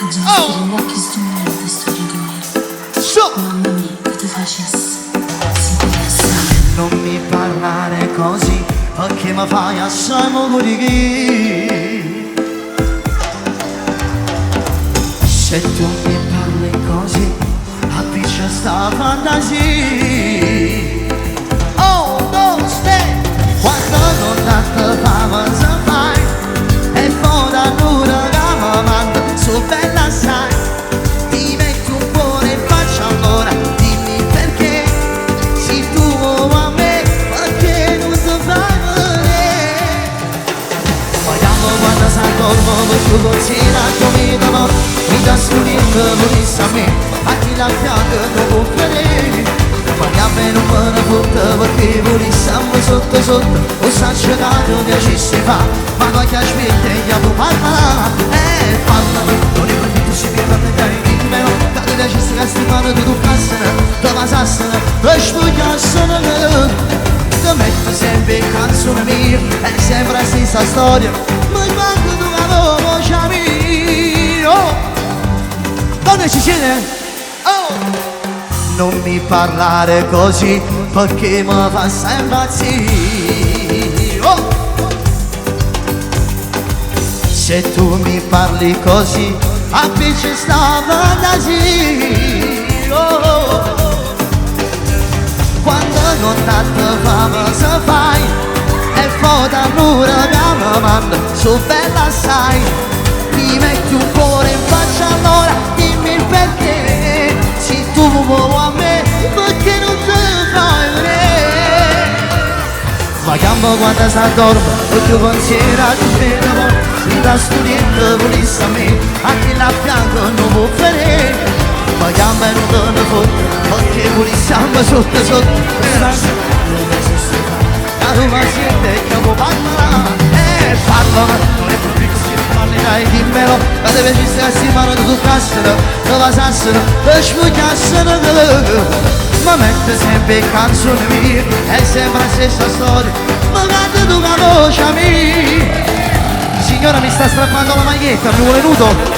Già gli occhi sdumati, storia d'amore. Mamma mia, che ti facesse sentirsi. Non mi parlare così, perché mi fai assai morire. Se tu mi parli così, appiccia sta fantasia. Oh, non stai, quando non ti fama se fai, e poi da nulla che mi manda su bella sai. Ti metto un cuore in faccia allora, dimmi perché, sei tu a me, perché non ti fai vedere. Vogliamo quando sei colmo, per tu considerato mi d'amore, mi dà strumento, volessi a me, a chi la fianca non può vedere. Vogliamo non me ne fotte, perché volessimo sotto sotto, o s'accettato piacesse fa, ma qualche aspetta e io parla, parlami, non è perché si mi fa vedere che me no, che ti piacesse che sti mani ti toccassero, ti passassero, ti spugliassero, ti metto sempre in canzone mia, è sempre la stessa storia, ma quando tu la voce mia, oh, dove ci siete? Oh! Non mi parlare così, perché mi fa sempre impazzire. Oh! Se tu mi parli così, appicci sta fantasia. Oh! Quando non tanto fama se fai, e poi da nulla che mi manda su bella sai. Mi metti un cuore in faccia allora, dimmi il perché, se tu vuoi a me, perché non te fai vedere. Ma campo quando sta dormo, perché considerato bene amore, mi dà studente volesse a me, a chi la fianco non può vedere. Ma campo non te ne fotte, perché volessimo sotto sotto, la tua siete che può parlare, parlami, non è proprio così, parlerai dimmelo, che ti piacesse che si mano ti toccassero, ti passassero, ti spugliassero. Ma mette sempre in canzone mia, è sempre la stessa storia, ma canta tu la voce mia. Signora mi sta strappando la maglietta, mi vuole nudo?